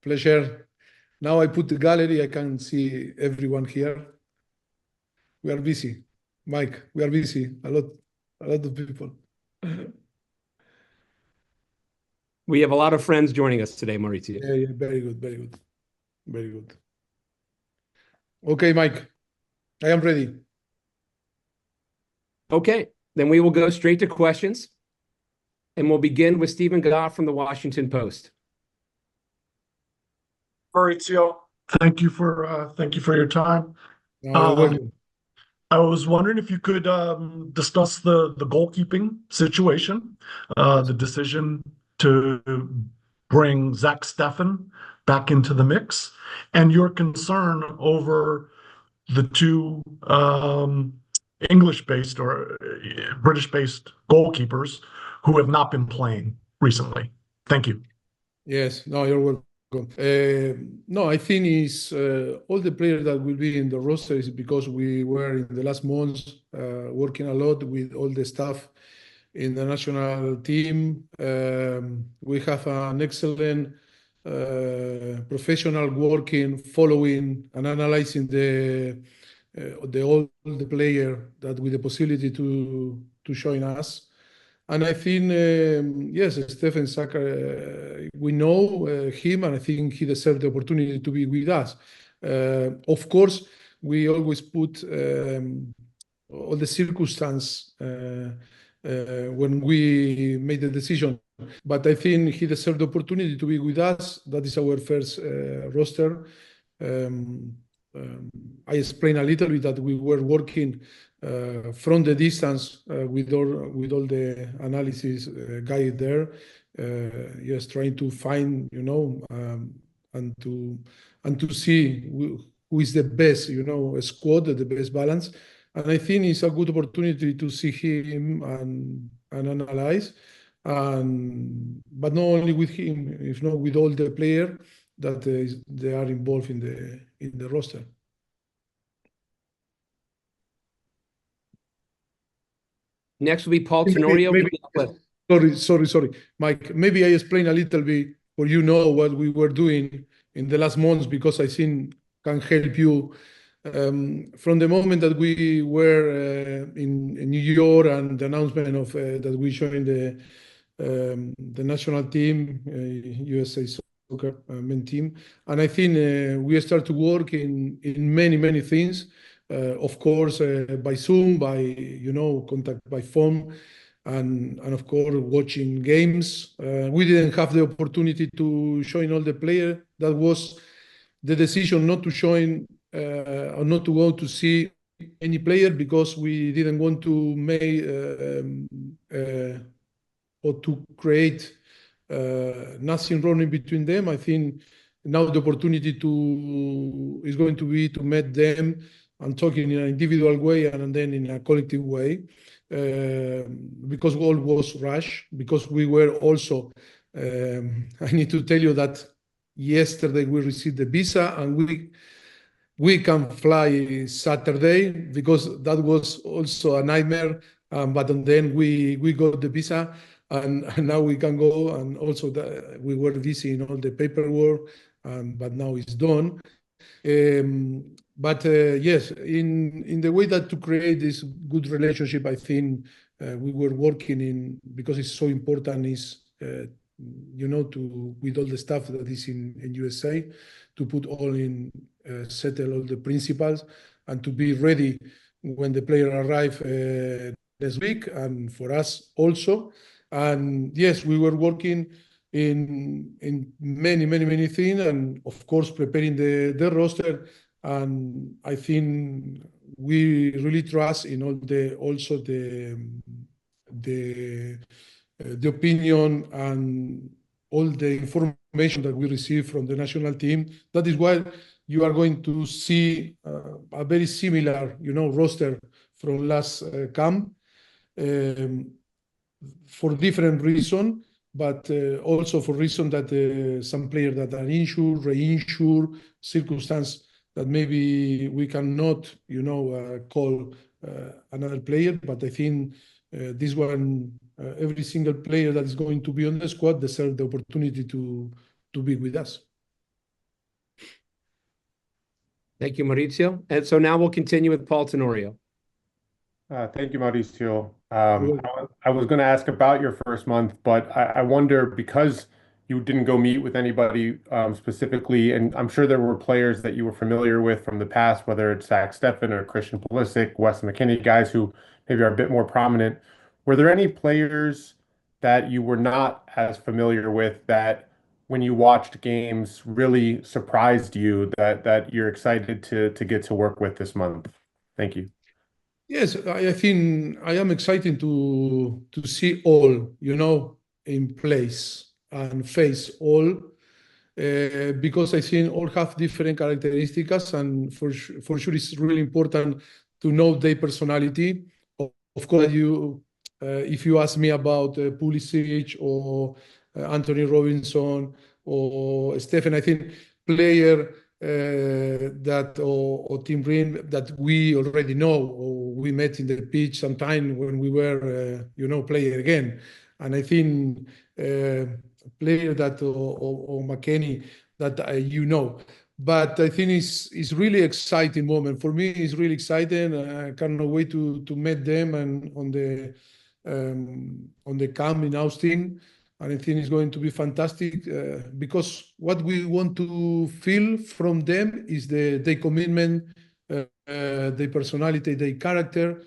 Pleasure. Now I put the gallery. I can see everyone here. We are busy, Mike. We are busy. A lot of people. We have a lot of friends joining us today, Mauricio. Yeah, very good, very good, very good. Okay, Mike, I am ready. Okay, then we will go straight to questions, and we'll begin with Stephen Goff from the Washington Post. Mauricio, thank you for your time. You're welcome. I was wondering if you could discuss the goalkeeping situation, the decision to bring Zach Steffen back into the mix, and your concern over the two English-based or British-based goalkeepers who have not been playing recently. Thank you. Yes, no, you're welcome. No, I think it's all the players that will be in the roster is because we were in the last months working a lot with all the staff in the national team. We have an excellent professional working, following and analyzing all the player that with the possibility to join us. And I think, yes, Stephen Saka, we know him, and I think he deserves the opportunity to be with us. Of course, we always put all the circumstance when we made the decision. But I think he deserves the opportunity to be with us. That is our first roster. I explained a little bit that we were working from the distance with all the analysis guide there, just trying to find, and to see who is the best, squad, the best balance. And I think it's a good opportunity to see him and analyze, but not only with him, if not with all the players that they are involved in the roster. Next will be Paul Tenorio. Sorry, Mike. Maybe I explain a little bit for what we were doing in the last months, because I think can help you. From the moment that we were in New York and the announcement of that we joined the national team, USA Soccer men team, and I think we start to work in many things. Of course, by Zoom, by contact by phone, and of course watching games. We didn't have the opportunity to join all the players. That was the decision not to join or not to go to see any player, because we didn't want to make or to create nothing wrong in between them. I think now the opportunity is going to be to meet them and talking in an individual way and then in a collective way, because all was rushed, because we were also, I need to tell you that yesterday we received the visa, and we can fly Saturday, because that was also a nightmare, but then we got the visa, and now we can go, and also we were busy in all the paperwork, but now it's done. But yes, in the way that to create this good relationship, I think we were working in, because it's so important, is with all the stuff that is in USA, to put all in, settle all the principles, and to be ready when the player arrive this week, and for us also. And yes, we were working in many things, and of course preparing the roster. And I think we really trust in all the opinion and all the information that we receive from the national team. That is why you are going to see a very similar, roster from last camp, for different reason, but also for reason that some players that are injured, re-injured, circumstance that maybe we cannot, call another player. But I think this one, every single player that is going to be on the squad deserves the opportunity to be with us. Thank you, Mauricio. And so now we'll continue with Paul Tenorio. Thank you, Mauricio. Well, I was going to ask about your first month, but I wonder because you didn't go meet with anybody specifically, and I'm sure there were players that you were familiar with from the past, whether it's Zach Steffen or Christian Pulisic, Wes McKennie, guys who maybe are a bit more prominent. Were there any players that you were not as familiar with that when you watched games really surprised you that you're excited to get to work with this month? Thank you. yes, I think I am excited to see all, in place and face all, because I think all have different characteristics, and for sure it's really important to know their personality. Of course, if you ask me about Pulisic or Anthony Robinson or Stephen, I think player that or Tim Green that we already know or we met in the pitch sometime when we were playing again, and I think player that or McKennie that but I think it's really exciting moment for me. It's really exciting. I cannot wait to meet them and on the camp in Austin. And I think it's going to be fantastic because what we want to feel from them is their commitment, their personality, their character,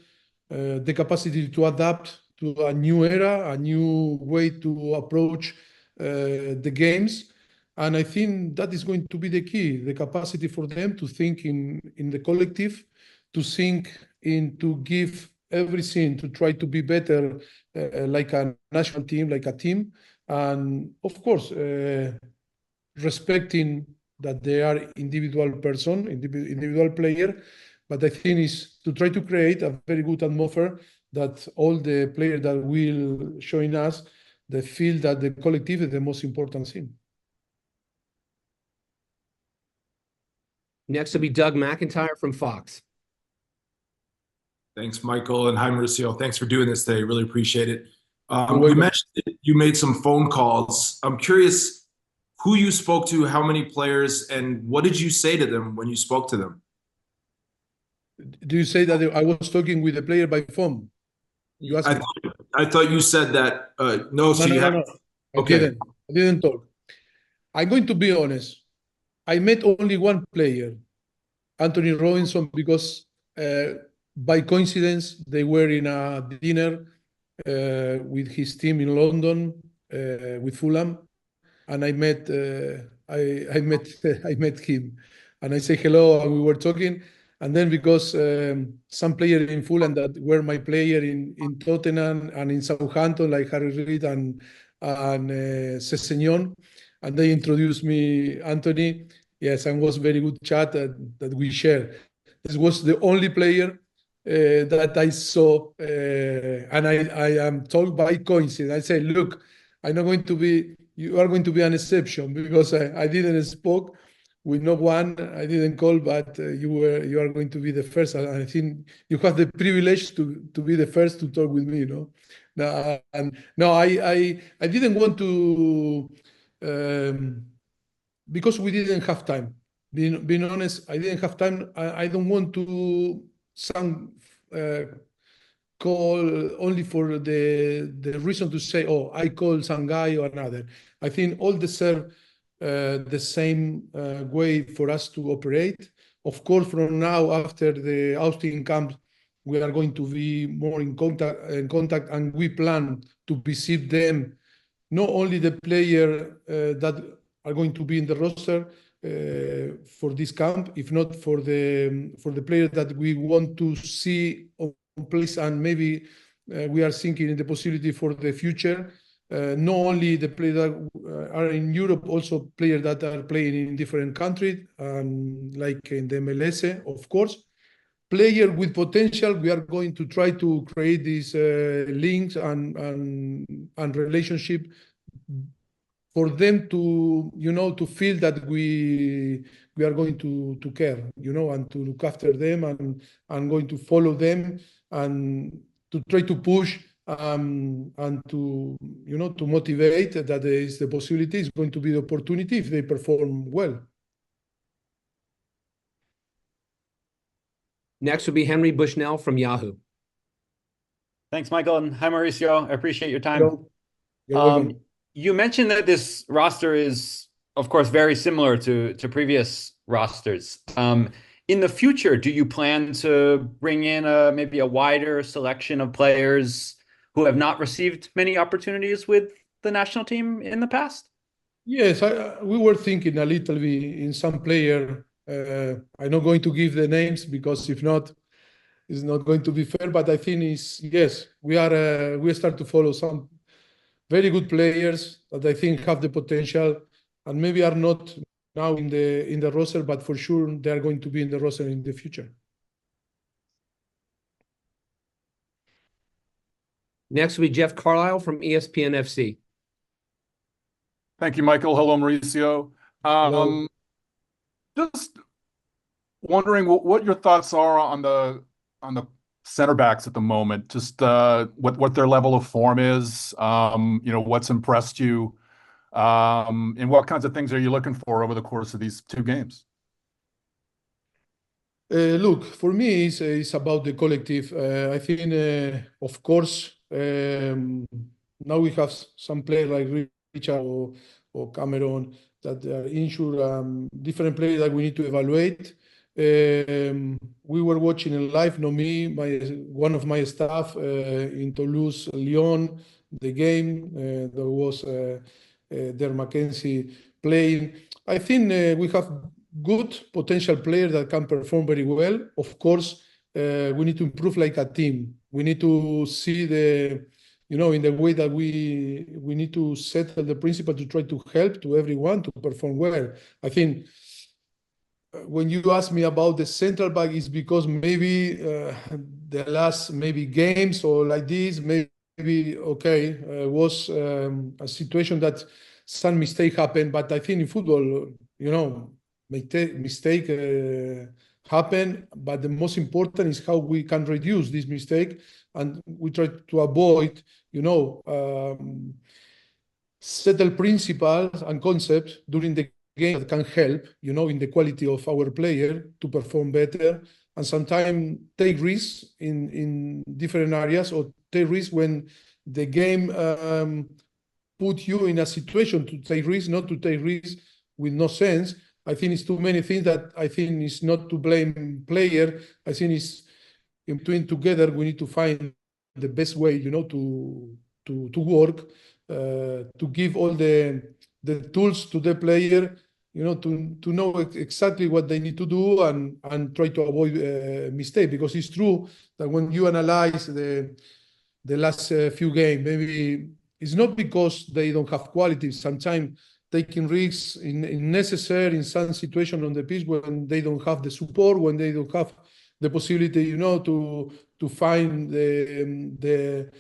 the capacity to adapt to a new era, a new way to approach the games. And I think that is going to be the key, the capacity for them to think in the collective, to think to give everything, to try to be better, like a national team, like a team. And of course, respecting that they are individual person, individual player, but I think is to try to create a very good atmosphere that all the players that will join us, they feel that the collective is the most important thing. Next will be Doug McIntyre from Fox. Thanks, Michael, and hi, Mauricio. Thanks for doing this today. Really appreciate it. You're You welcome. mentioned that you made some phone calls. I'm curious who you spoke to, how many players, and what did you say to them when you spoke to them? Do you say that I was talking with a player by phone? You asked I me. thought, I thought you said that. No, so you have. No. Okay. I didn't talk. I'm going to be honest. I met only one player, Anthony Robinson, because by coincidence they were in a dinner with his team in London with Fulham, and I met I met him, and I say hello, and we were talking, and then because some player in Fulham that were my player in Tottenham and in Southampton, like Harry Reid and Sessegnon, and they introduced me Anthony. Yes, and was very good chat that we shared. This was the only player that I saw, and I am told by coincidence. I say, look, I'm not going to be. You are going to be an exception because I didn't spoke with no one. I didn't call, but you are going to be the first. And I think you have the privilege to be the first to talk with me. No, and no, I didn't want to. Because we didn't have time. Being honest, I didn't have time. I don't want to call only for the reason to say, oh, I call some guy or another. I think all deserve the same way for us to operate. Of course, from now after the Austin camp, we are going to be more in contact, and we plan to visit them, not only the player that are going to be in the roster for this camp, if not for the players that we want to see on place, and maybe we are thinking in the possibility for the future. Not only the players that are in Europe, also players that are playing in different countries, like in the MLS, of course. Player with potential, we are going to try to create these links and relationship for them to feel that we are going to care, and to look after them and going to follow them and to try to push and to to motivate that there is the possibility, is going to be the opportunity if they perform well. Next will be Henry Bushnell from Yahoo. Thanks, Michael, and hi, Mauricio. I appreciate your time. Hello. You're welcome. You mentioned that this roster is, of course, very similar to previous rosters. In the future, do you plan to bring in maybe a wider selection of players who have not received many opportunities with the national team in the past? Yes, we were thinking a little bit in some player. I'm not going to give the names because if not, it's not going to be fair. But I think yes, we start to follow some very good players that I think have the potential and maybe are not now in the roster, but for sure they are going to be in the roster in the future. Next will be Jeff Carlisle from ESPN FC. Thank you, Michael. Hello, Mauricio. Hello. Just wondering what your thoughts are on the center backs at the moment. Just what their level of form is. What's impressed you, and what kinds of things are you looking for over the course of these two games? Look, for me, it's about the collective. I think, of course, now we have some players like Richard or Cameron that are injured, different players that we need to evaluate. We were watching in live, not me, one of my staff in Toulouse, Lyon, the game. There was there Mackenzie playing. I think we have good potential players that can perform very well. Of course, we need to improve like a team. We need to see in the way that we need to settle the principle to try to help to everyone to perform well. I think when you ask me about the central back, is because maybe the last games or like this, maybe was a situation that some mistake happened. But I think in football, mistake happen. But the most important is how we can reduce this mistake, and we try to avoid, settle principles and concepts during the game that can help, in the quality of our player to perform better, and sometimes take risks in different areas, or take risks when the game put you in a situation to take risks, not to take risks with no sense. I think it's too many things that I think is not to blame player. I think it's in between together we need to find the best way, to work, to give all the tools to the player, to know exactly what they need to do and try to avoid mistake. Because it's true that when you analyze the last few games, maybe it's not because they don't have quality. Sometimes taking risks in necessary in some situation on the pitch when they don't have the support, when they don't have the possibility, to find the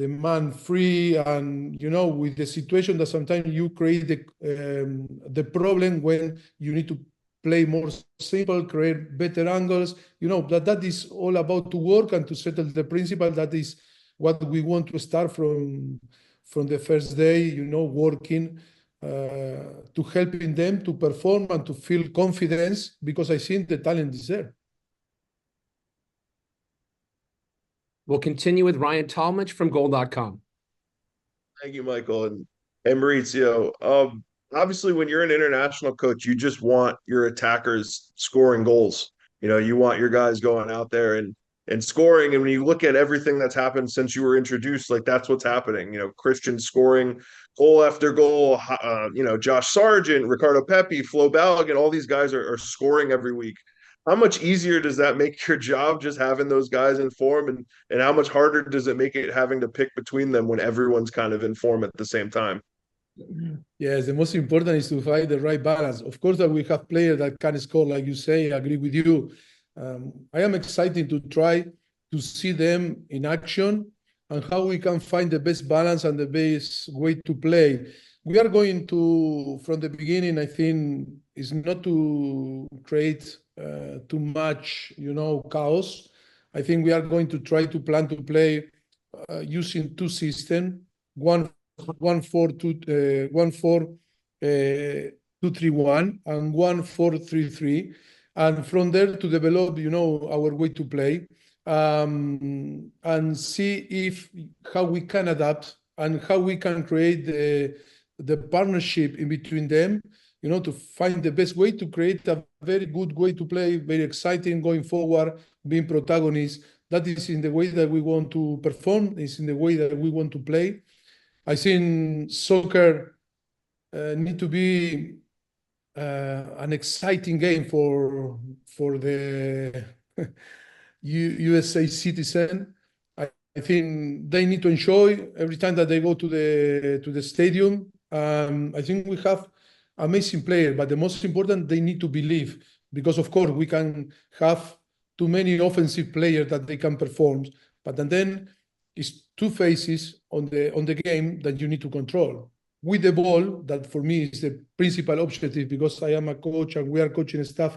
man free, and with the situation that sometimes you create the problem when you need to play more simple, create better angles. That is all about to work and to settle the principle. That is what we want to start from the first day, working to helping them to perform and to feel confidence, because I think the talent is there. We'll continue with Ryan Talmadge from Goal.com. Thank you, Michael. And Mauricio, obviously when you're an international coach, you just want your attackers scoring goals. You want your guys going out there and scoring. And when you look at everything that's happened since you were introduced, like that's what's happening. Christian scoring goal after goal, Josh Sargent, Ricardo Pepi, Flo Balogun, all these guys are scoring every week. How much easier does that make your job, just having those guys in form, and how much harder does it make it having to pick between them when everyone's kind of in form at the same time? Yes, the most important is to find the right balance. Of course, that we have players that can score, like you say. I agree with you. I am excited to try to see them in action and how we can find the best balance and the best way to play. We are going to, from the beginning, I think, is not to create too much, chaos. I think we are going to try to plan to play using two systems, 1-4-2-3-1 and 1-4-3-3. and from there to develop, our way to play, and see how we can adapt and how we can create the partnership in between them, to find the best way to create a very good way to play, very exciting going forward, being protagonists. That is in the way that we want to perform, is in the way that we want to play. I think soccer need to be an exciting game for the USA citizen. I think they need to enjoy every time that they go to the stadium. I think we have amazing players, but the most important, they need to believe, because of course we can have too many offensive players that they can perform, but then it's two phases on the game that you need to control. With the ball, that for me is the principal objective, because I am a coach and we are coaching staff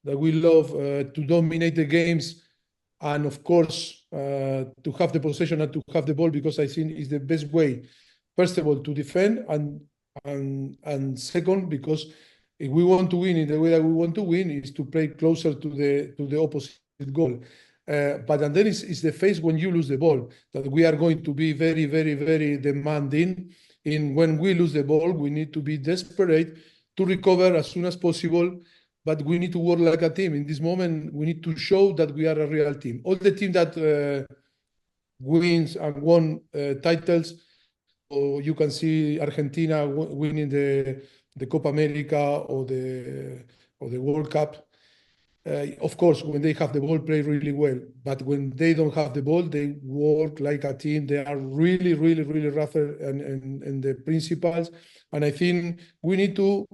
that we love to dominate the games, and of course to have the possession and to have the ball, because I think is the best way, first of all, to defend, and second, because if we want to win in the way that we want to win, is to play closer to the opposite goal. But then it's the phase when you lose the ball that we are going to be very, very, very demanding. When we lose the ball, we need to be desperate to recover as soon as possible, but we need to work like a team. In this moment, we need to show that we are a real team. All the team that wins and won titles, or you can see Argentina winning the Copa America or the World Cup. Of course, when they have the ball, play really well. But when they don't have the ball, they work like a team. They are really, really, really rougher and the principals. And I think we need to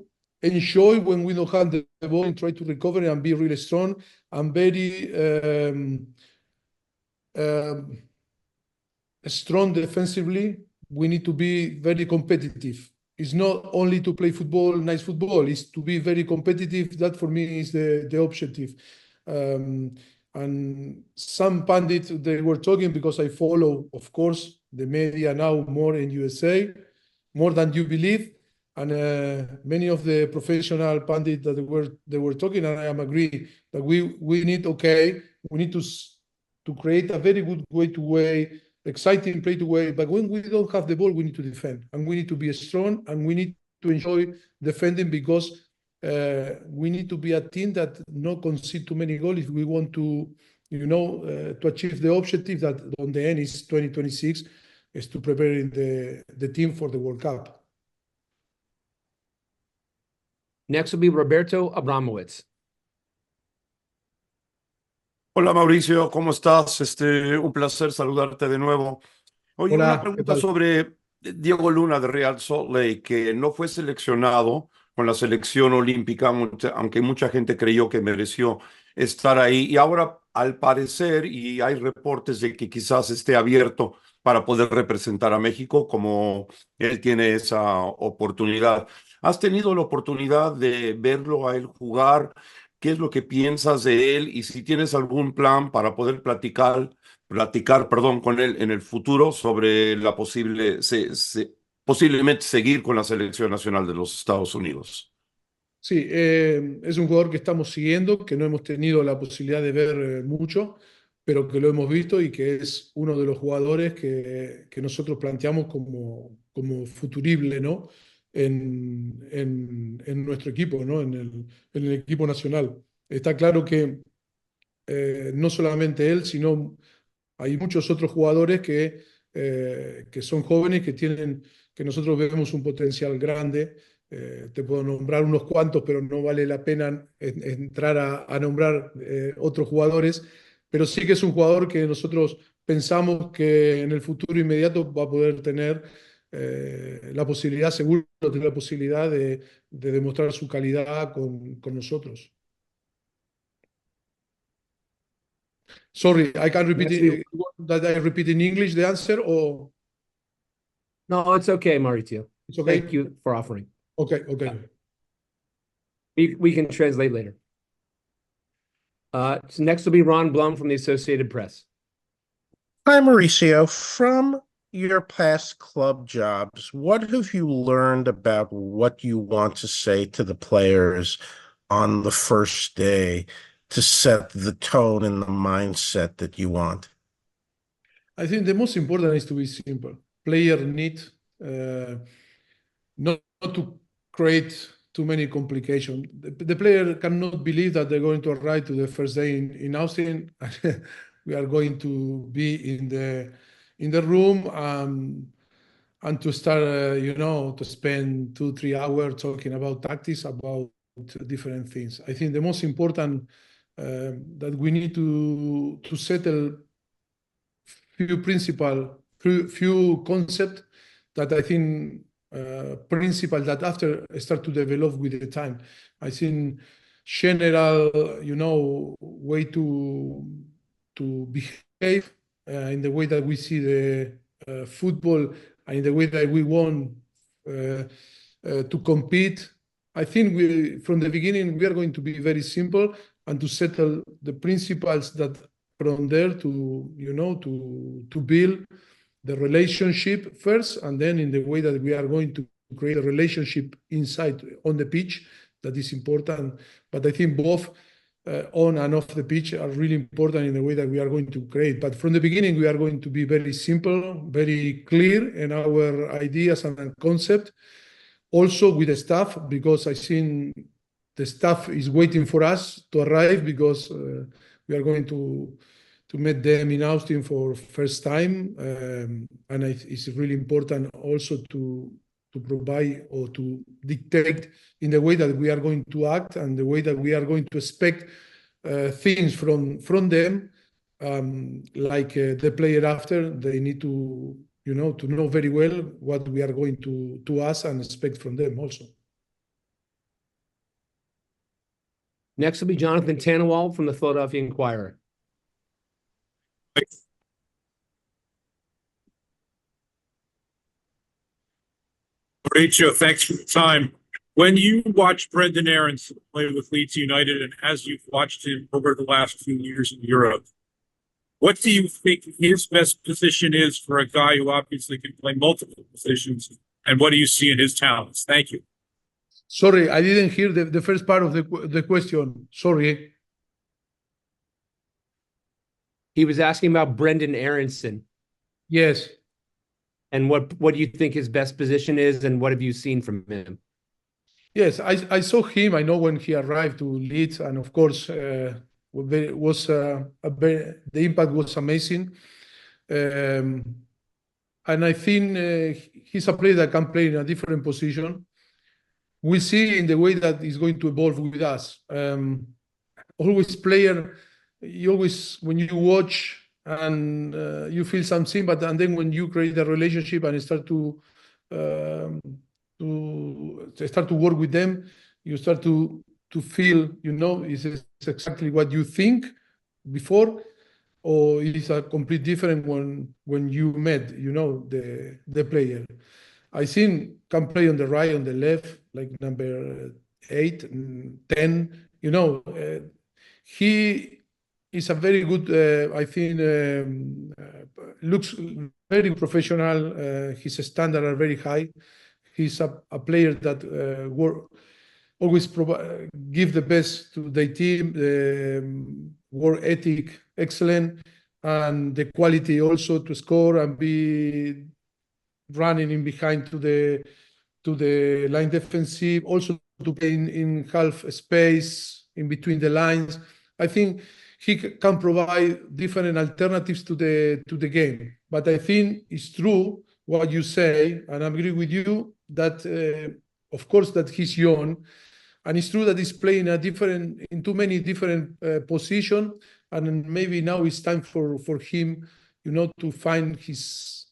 enjoy when we don't have the ball and try to recover and be really strong and very strong defensively. We need to be very competitive. It's not only to play football, nice football, it's to be very competitive. That for me is the objective. And some pundits, they were talking, because I follow, of course, the media now more in USA, more than you believe. And many of the professional pundits that they were talking, and I am agree that we need to create a very good exciting play to way, but when we don't have the ball, we need to defend, and we need to be strong, and we need to enjoy defending, because we need to be a team that not concede too many goals if we want to, to achieve the objective that on the end is 2026, is to prepare the team for the World Cup. Next will be Roberto Abramowitz. Hola Mauricio, ¿cómo estás? Un placer saludarte de nuevo. Oye, Hola, una pregunta sobre Diego Luna de Real Salt Lake, que no fue seleccionado con la selección olímpica, aunque mucha gente creyó que mereció estar ahí. Y ahora, al parecer, y hay reportes de que quizás esté abierto para poder representar a México, como él tiene esa oportunidad. ¿Has tenido la oportunidad de verlo a él jugar? ¿Qué es lo que piensas de él? Y si tienes algún plan para poder platicar, con él en el futuro sobre la posiblemente seguir con la selección nacional de los Estados Unidos. Sí, es un jugador que estamos siguiendo, que no hemos tenido la posibilidad de ver mucho, pero que lo hemos visto y que es uno de los jugadores que nosotros planteamos como futurible, ¿no? En nuestro equipo, ¿no? En el equipo nacional. Está claro que no solamente él, sino hay muchos otros jugadores que son jóvenes, que nosotros vemos un potencial grande. Te puedo nombrar unos cuantos, pero no vale la pena entrar a nombrar otros jugadores, pero sí que es un jugador que nosotros pensamos que en el futuro inmediato va a poder tener la posibilidad, seguro tener la posibilidad de demostrar su calidad con nosotros. Sorry, I can repeat it. That I repeat in English the answer, or No, it's okay, Mauricio. it's okay? Thank you for offering. Okay. We can translate later. So next will be Ron Blum from the Associated Press. Hi, Mauricio. From your past club jobs, what have you learned about what you want to say to the players on the first day to set the tone and the mindset that you want? I think the most important is to be simple. Player need not to create too many complications. The player cannot believe that they're going to arrive to the first day in Austin. We are going to be in the room and to start, to spend 2-3 hours talking about tactics, about different things. I think the most important that we need to settle few concepts that I think principle that after start to develop with the time. I think general, way to behave in the way that we see the football and in the way that we want to compete. I think from the beginning we are going to be very simple and to settle the principles that from there to build the relationship first, and then in the way that we are going to create a relationship inside on the pitch, that is important. But I think both on and off the pitch are really important in the way that we are going to create. But from the beginning, we are going to be very simple, very clear in our ideas and concept. Also with the staff, because I think the staff is waiting for us to arrive, because we are going to meet them in Austin for first time, and it's really important also to provide or to dictate in the way that we are going to act and the way that we are going to expect things from them. Like the player after, they need to know very well what we are going to ask and expect from them also. Next will be Jonathan Tannenwald from the Philadelphia Inquirer. Mauricio, thanks for the time. When you watch Brenden Aaronson play with Leeds United, and as you've watched him over the last few years in Europe, what do you think his best position is for a guy who obviously can play multiple positions, and what do you see in his talents? Thank you. Sorry, I didn't hear the first part of the question. Sorry. He was asking about Brenden Aaronson. Yes. And what do you think his best position is, and what have you seen from him? Yes, I saw him. I know when he arrived to Leeds, and of course, the impact was amazing. And I think he's a player that can play in a different position. We see in the way that he's going to evolve with us. Always player, when you watch and you feel something, and then when you create a relationship and start to work with them, you start to feel, is exactly what you think before, or it's a complete different when you met, the player. I think can play on the right, on the left, like number 8 and 10. He is a very good, I think, looks very professional. His standards are very high. He's a player that always give the best to the team, work ethic, excellent, and the quality also to score and be running in behind to the line defensive, also to play in half space in between the lines. I think he can provide different alternatives to the game. But I think it's true what you say, and I agree with you that of course that he's young, and it's true that he's playing in too many different positions, and maybe now it's time for him, to find his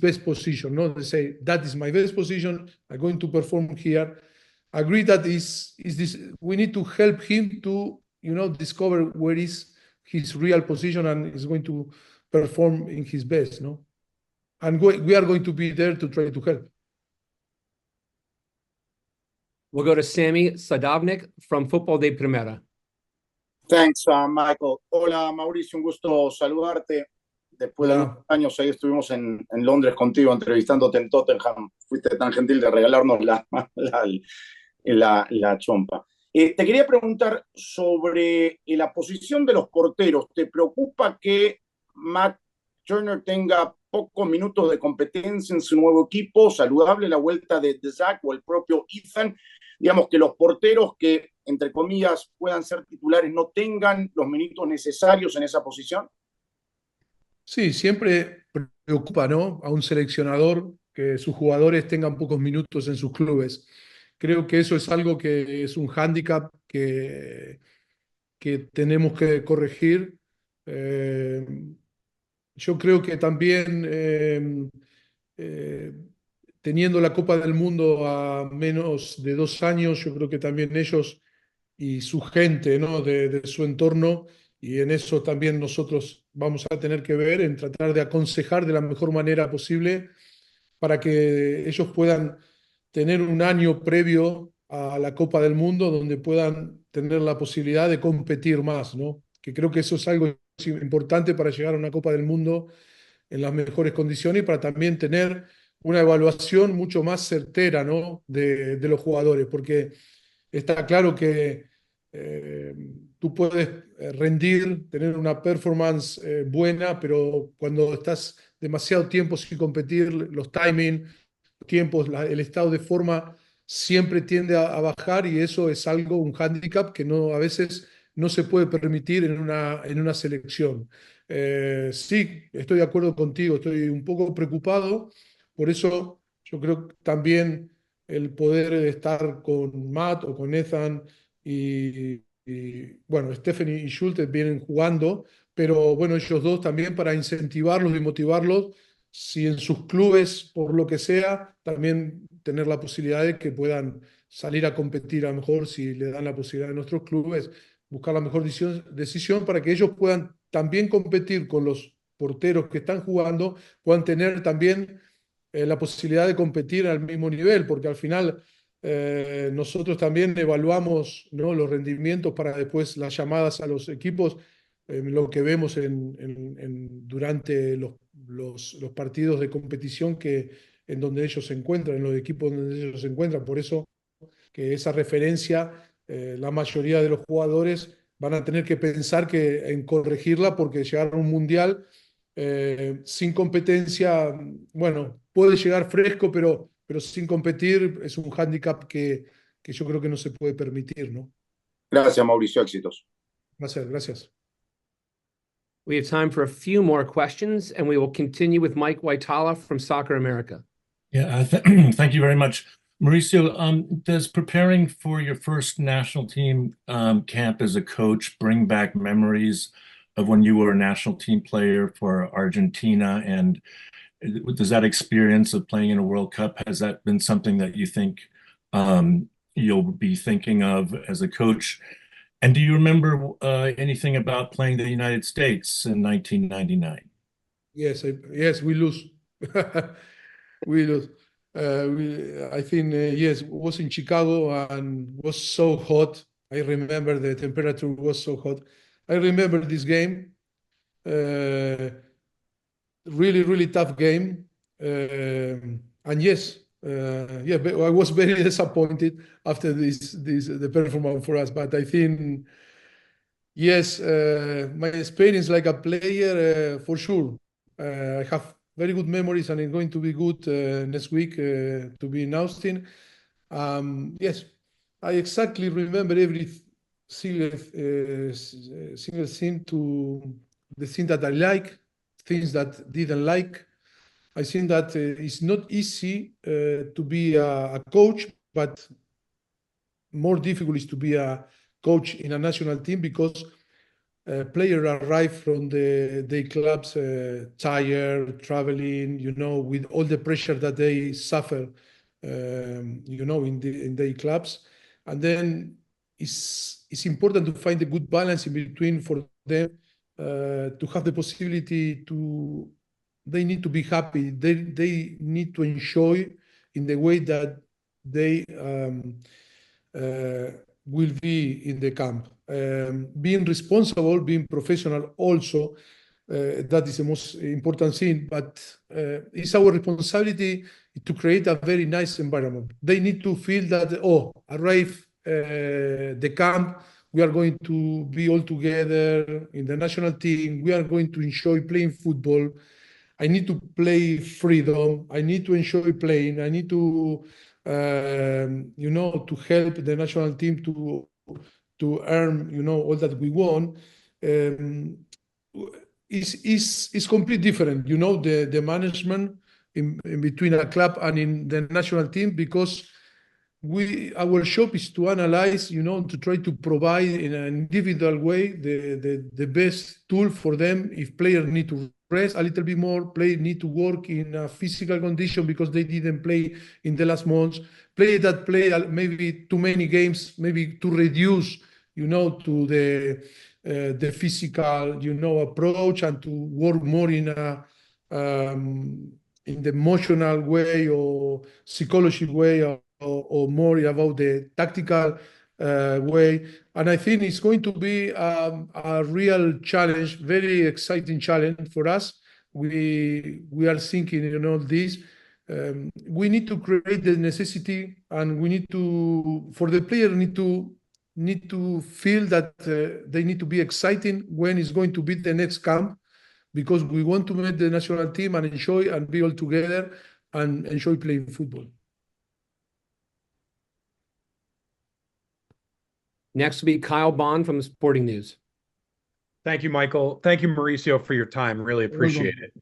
best position. Not to say that is my best position, I'm going to perform here. I agree that is this. We need to help him to discover where is his real position and is going to perform in his best. And we are going to be there to try to help. We'll go to Sammy Sadovnik from Football de Primera. Thanks, Michael. Hola, Mauricio, un gusto saludarte. Después de algunos años ahí estuvimos en Londres contigo entrevistándote en Tottenham. Fuiste tan gentil de regalarnos la chompa. Te quería preguntar sobre la posición de los porteros. ¿Te preocupa que Matt Turner tenga pocos minutos de competencia en su nuevo equipo? Saludable la vuelta de Zach o el propio Ethan. Digamos que los porteros que, entre comillas, puedan ser titulares no tengan los minutos necesarios en esa posición. Sí, siempre preocupa, ¿no? A un seleccionador que sus jugadores tengan pocos minutos en sus clubes. Creo que eso es algo que es un hándicap que tenemos que corregir. Eh, yo creo que también eh, teniendo la Copa del Mundo a menos de 2 años, yo creo que también ellos y su gente, ¿no? de su entorno, y en eso también nosotros vamos a tener que ver, en tratar de aconsejar de la mejor manera posible para que ellos puedan tener un año previo a la Copa del Mundo donde puedan tener la posibilidad de competir más, ¿no? Que creo que eso es algo importante para llegar a una Copa del Mundo en las mejores condiciones y para también tener una evaluación mucho más certera, ¿no? de los jugadores, porque está claro que tú puedes rendir, tener una performance buena, pero cuando estás demasiado tiempo sin competir, los timing, tiempos, el estado de forma siempre tiende a bajar y eso es algo, un hándicap que no, a veces no se puede permitir en una selección. Sí, estoy de acuerdo contigo, estoy un poco preocupado, por eso yo creo que también el poder estar con Matt o con Ethan bueno, Stephanie y Schultz vienen jugando, pero bueno, ellos dos también para incentivarlos y motivarlos, si en sus clubes, por lo que sea, también tener la posibilidad de que puedan salir a competir a lo mejor, si le dan la posibilidad a nuestros clubes, buscar la mejor decisión para que ellos puedan también competir con los porteros que están jugando, puedan tener también la posibilidad de competir al mismo nivel, porque al final nosotros también evaluamos, ¿no? los rendimientos para después las llamadas a los equipos, lo que vemos durante los partidos de competición en donde ellos se encuentran, en los equipos donde ellos se encuentran. Por eso que esa referencia, la mayoría de los jugadores van a tener que pensar en corregirla porque llegar a un mundial sin competencia, bueno, puede llegar fresco, pero sin competir es un hándicap que yo creo que no se puede permitir, ¿no? Gracias, Mauricio. Éxitos. Gracias. We have time for a few more questions, and we will continue with Mike Waitala from Soccer America. Yeah, thank you very much. Mauricio, does preparing for your first national team camp as a coach bring back memories of when you were a national team player for Argentina? And does that experience of playing in a World Cup, has that been something that you think you'll be thinking of as a coach? And do you remember anything about playing the United States in 1999? Yes, we lose. We lose. I think, yes, it was in Chicago and was so hot. I remember the temperature was so hot. I remember this game. Really, really tough game. And yes, I was very disappointed after the performance for us. But I think, yes, my experience like a player, for sure. I have very good memories, and it's going to be good next week to be in Austin. Yes, I exactly remember every single thing the thing that I like, things that didn't like. I think that it's not easy to be a coach, but more difficult is to be a coach in a national team because players arrive from their clubs tired, traveling, with all the pressure that they suffer, in their clubs. And then it's important to find a good balance in between for them to have the possibility they need to be happy. They need to enjoy in the way that they will be in the camp. Being responsible, being professional also, that is the most important thing, but it's our responsibility to create a very nice environment. They need to feel that, arrive the camp, we are going to be all together in the national team. We are going to enjoy playing football. I need to play freedom. I need to enjoy playing. I need to, to help the national team to earn, all that we want. Is completely different, the management in between a club and in the national team, because our job is to analyze, to try to provide in an individual way the best tool for them. If players need to rest a little bit more, players need to work in a physical condition because they didn't play in the last months, players that play maybe too many games, maybe to reduce, to the physical, approach, and to work more in the emotional way or psychology way, or more about the tactical way. And I think it's going to be a real challenge, very exciting challenge for us. We are thinking, this. We need to create the necessity, and we need to, for the player, need to feel that they need to be exciting when it's going to be the next camp, because we want to make the national team and enjoy and be all together and enjoy playing football. Next will be Kyle Bond from the Sporting News. Thank you, Michael. Thank you, Mauricio, for your time. Really appreciate it.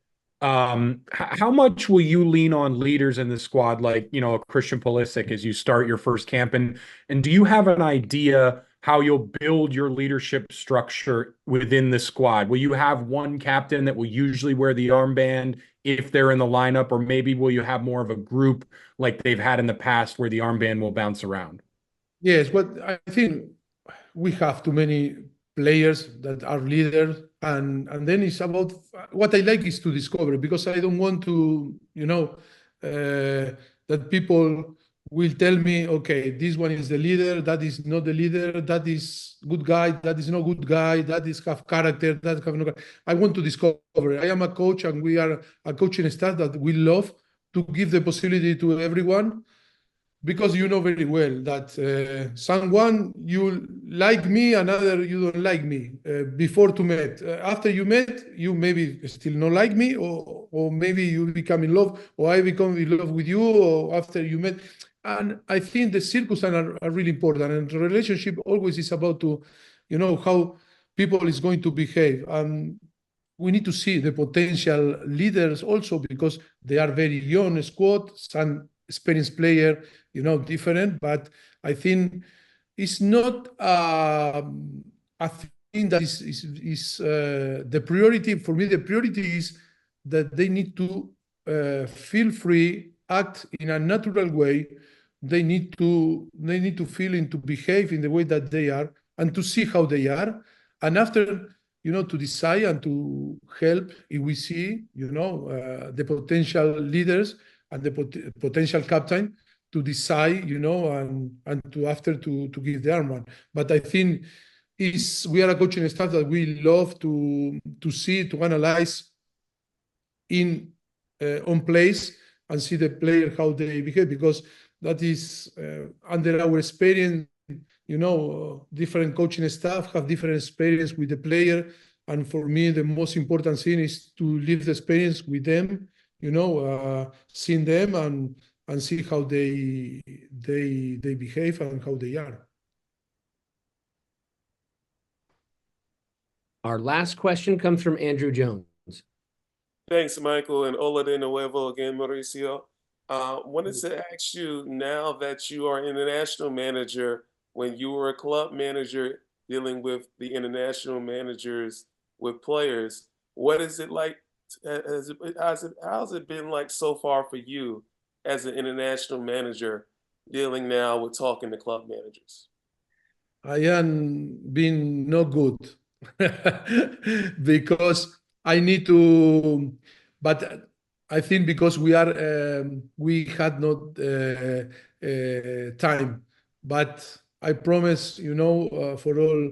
How much will you lean on leaders in the squad, like, Christian Pulisic, as you start your first camp? And do you have an idea how you'll build your leadership structure within the squad? Will you have one captain that will usually wear the armband if they're in the lineup, or maybe will you have more of a group like they've had in the past where the armband will bounce around? Yes, but I think we have too many players that are leaders, and then it's about what I like is to discover, because I don't want to, that people will tell me, okay, this one is the leader, that is not the leader, that is good guy, that is not good guy, that is have character, that have no character. I want to discover. I am a coach, and we are a coaching staff that we love to give the possibility to everyone. Because you know very well that someone you like me, another you don't like me before to meet. After you met, you maybe still not like me, or maybe you become in love, or I become in love with you, or after you met. And I think the circumstances are really important. And the relationship always is about to, how people is going to behave. We need to see the potential leaders also, because they are very young squad, some experienced player, different. But I think it's not a thing that is the priority. For me, the priority is that they need to feel free, act in a natural way. They need to feel and to behave in the way that they are, and to see how they are. And after, to decide and to help if we see, the potential leaders and the potential captain to decide, and to give the armband. But I think we are a coaching staff that we love to see, to analyze on place, and see the player how they behave, because that is under our experience. Different coaching staff have different experience with the player, and for me, the most important thing is to live the experience with them. Seeing them and see how they behave and how they are. Our last question comes from Andrew Jones. Thanks, Michael, and hola de nuevo again, Mauricio. Wanted to ask you, now that you are international manager, when you were a club manager dealing with the international managers with players, what is it like? How's it been like so far for you as an international manager dealing now with talking to club managers? I am being not good because I need to, but I think because we had not time, but I promise, for all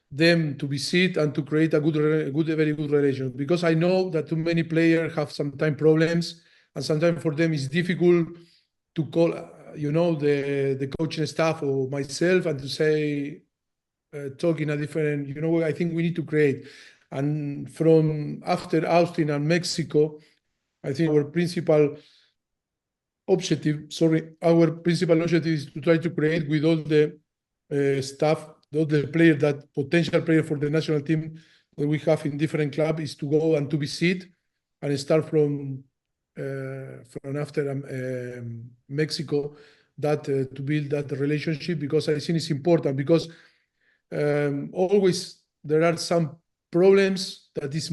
them to visit and to create a very good relation, because I know that too many players have sometimes problems, and sometimes for them it's difficult to call the coaching staff or myself and to say, talk in a different, I think we need to create. And from after Austin and Mexico, I think our principal objective is to try to create with all the staff, all the players, that potential player for the national team that we have in different clubs, is to go and to visit and start from after Mexico, that to build that relationship, because I think it's important, because always there are some problems that is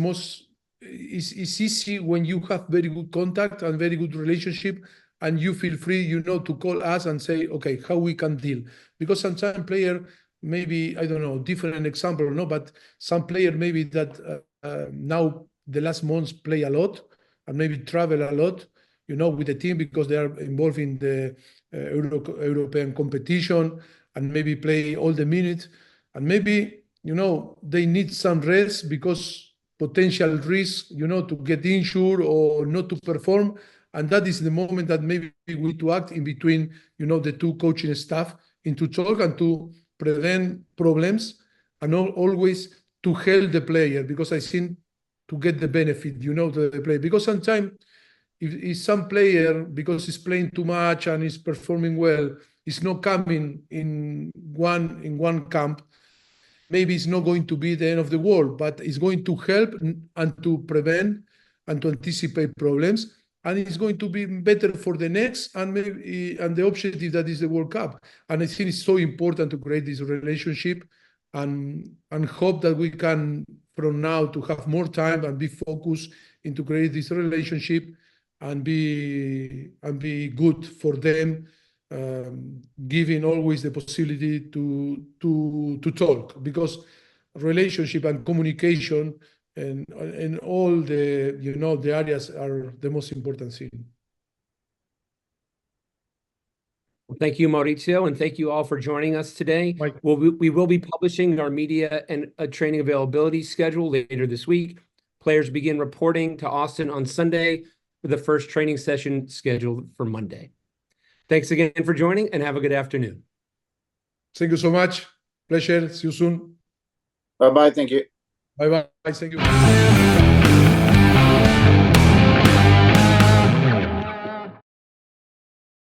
it's easy when you have very good contact and very good relationship, and you feel free, to call us and say, okay, how we can deal. Because sometimes player, maybe, I don't know, different example, no, but some player maybe that now the last months play a lot and maybe travel a lot, with the team, because they are involved in the European competition and maybe play all the minutes. And maybe, they need some rest because potential risk, to get injured or not to perform. And that is the moment that maybe we need to act in between, the two coaching staff, into talk and to prevent problems, and always to help the player, because I think to get the benefit, to the player. Because sometimes if some player, because he's playing too much and is performing well, is not coming in one camp, maybe it's not going to be the end of the world, but it's going to help and to prevent and to anticipate problems. And it's going to be better for the next, and the objective that is the World Cup. And I think it's so important to create this relationship, and hope that we can, from now, to have more time and be focused into create this relationship and be good for them, giving always the possibility to talk, because relationship and communication and all the the areas are the most important thing. Well, thank you, Mauricio, and thank you all for joining us today. We will be publishing our media and training availability schedule later this week. Players begin reporting to Austin on Sunday, with the first training session scheduled for Monday. Thanks again for joining, and have a good afternoon. Thank you so much. Pleasure. See you soon. Bye-bye. Thank you. Bye-bye. Thank you.